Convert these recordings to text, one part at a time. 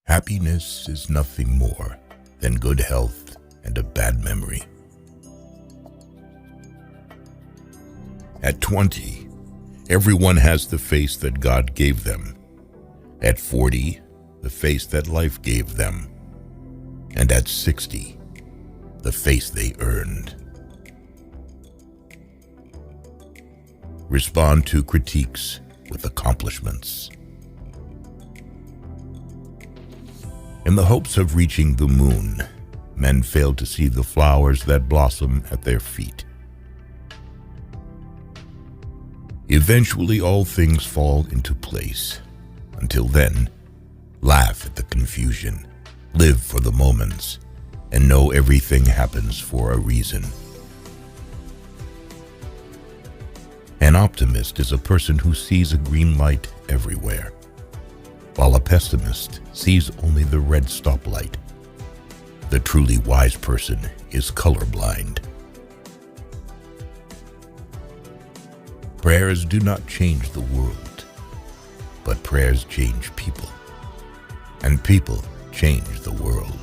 Happiness is nothing more than good health and a bad memory. At 20, everyone has the face that God gave them. At 40, the face that life gave them. And at 60, the face they earned. Respond to critiques with accomplishments. In the hopes of reaching the moon, men fail to see the flowers that blossom at their feet. Eventually, all things fall into place. Until then, laugh at the confusion, live for the moments, and know everything happens for a reason. An optimist is a person who sees a green light everywhere, while a pessimist sees only the red stoplight. The truly wise person is colorblind. Prayers do not change the world, but prayers change people, and people change the world.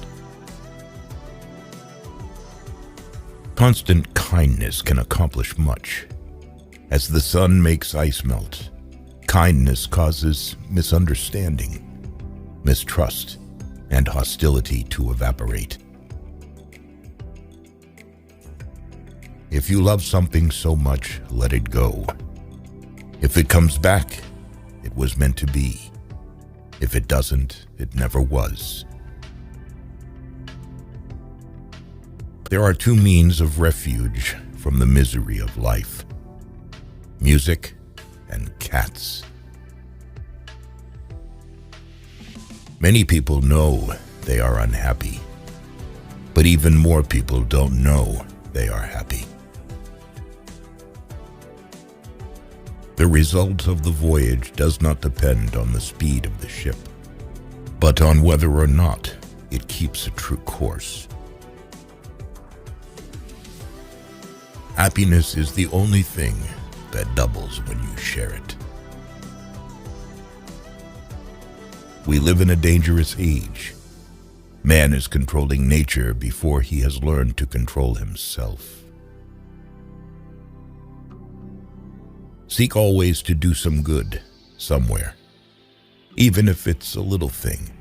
Constant kindness can accomplish much. As the sun makes ice melt, kindness causes misunderstanding, mistrust, and hostility to evaporate. If you love something so much, let it go. If it comes back, it was meant to be. If it doesn't, it never was. There are two means of refuge from the misery of life: music and cats. Many people know they are unhappy, but even more people don't know they are happy. The result of the voyage does not depend on the speed of the ship, but on whether or not it keeps a true course. Happiness is the only thing that doubles when you share it. We live in a dangerous age. Man is controlling nature before he has learned to control himself. Seek always to do some good somewhere, even if it's a little thing.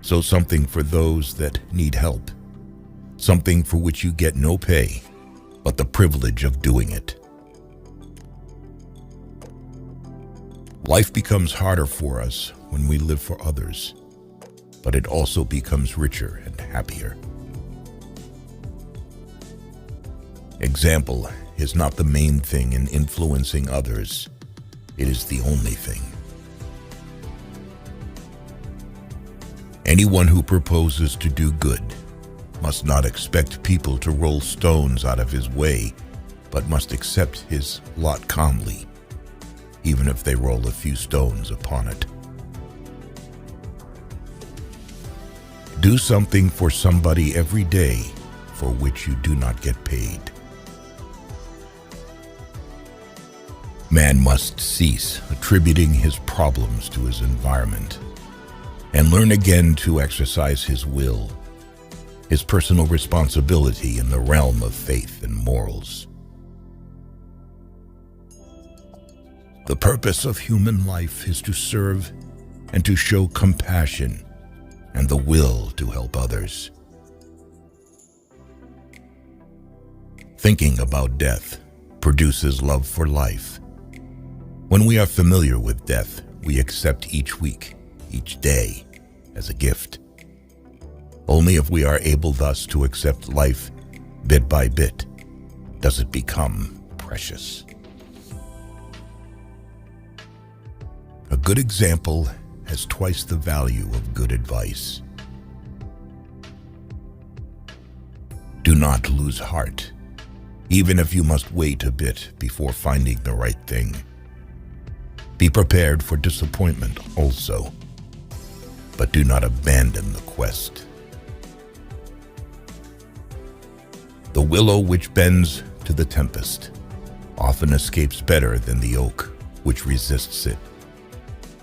So something for those that need help, something for which you get no pay, but the privilege of doing it. Life becomes harder for us when we live for others, but it also becomes richer and happier. Example is not the main thing in influencing others. It is the only thing. Anyone who proposes to do good must not expect people to roll stones out of his way, but must accept his lot calmly, even if they roll a few stones upon it. Do something for somebody every day for which you do not get paid. Man must cease attributing his problems to his environment and learn again to exercise his will, his personal responsibility in the realm of faith and morals. The purpose of human life is to serve and to show compassion and the will to help others. Thinking about death produces love for life. When we are familiar with death, we accept each week, each day, as a gift. Only if we are able thus to accept life bit by bit does it become precious. A good example has twice the value of good advice. Do not lose heart, even if you must wait a bit before finding the right thing. Be prepared for disappointment also, but do not abandon the quest. The willow which bends to the tempest often escapes better than the oak which resists it.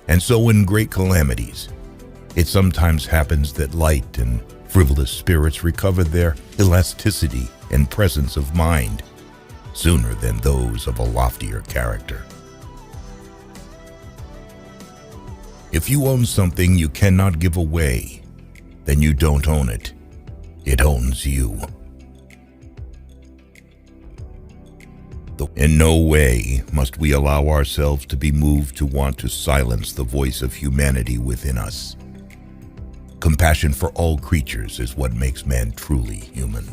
And so in great calamities, It sometimes happens that light and frivolous spirits recover their elasticity and presence of mind sooner than those of a loftier character. If you own something you cannot give away, then you don't own it. It owns you. In no way must we allow ourselves to be moved to want to silence the voice of humanity within us. Compassion for all creatures is what makes man truly human.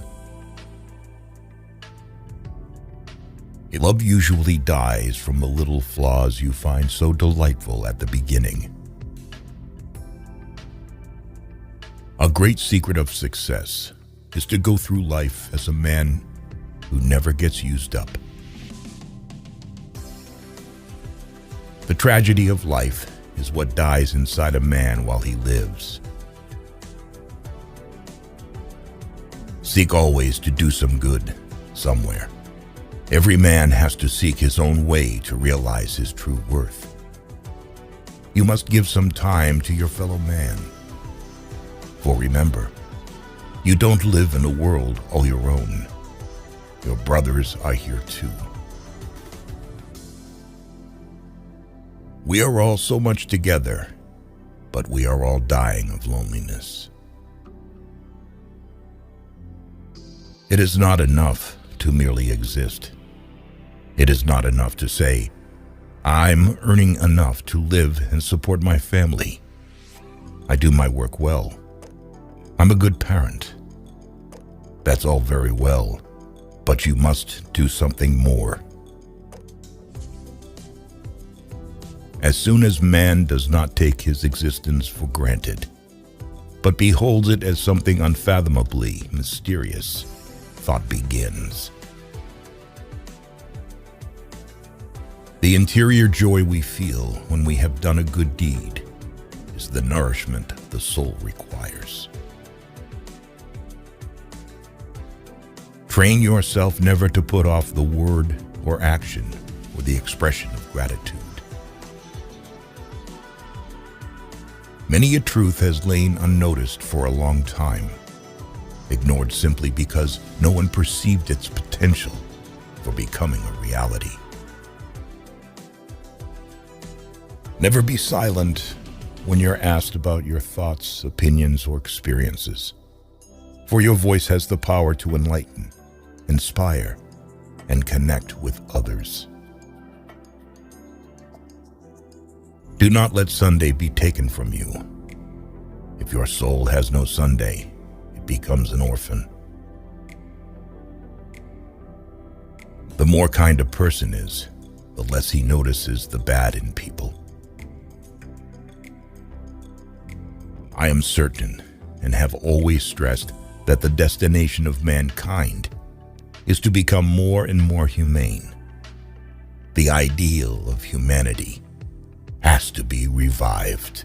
Love usually dies from the little flaws you find so delightful at the beginning. A great secret of success is to go through life as a man who never gets used up. The tragedy of life is what dies inside a man while he lives. Seek always to do some good somewhere. Every man has to seek his own way to realize his true worth. You must give some time to your fellow man. For remember, you don't live in a world all your own. Your brothers are here too. We are all so much together, but we are all dying of loneliness. It is not enough to merely exist. It is not enough to say, I'm earning enough to live and support my family. I do my work well. I'm a good parent. That's all very well, but you must do something more. As soon as man does not take his existence for granted, but beholds it as something unfathomably mysterious, thought begins. The interior joy we feel when we have done a good deed is the nourishment the soul requires. Train yourself never to put off the word or action or the expression of gratitude. Many a truth has lain unnoticed for a long time, ignored simply because no one perceived its potential for becoming a reality. Never be silent when you're asked about your thoughts, opinions, or experiences, for your voice has the power to enlighten, inspire, and connect with others. Do not let Sunday be taken from you. If your soul has no Sunday, it becomes an orphan. The more kind a person is, the less he notices the bad in people. I am certain, and have always stressed, that the destination of mankind is to become more and more humane. The ideal of humanity has to be revived.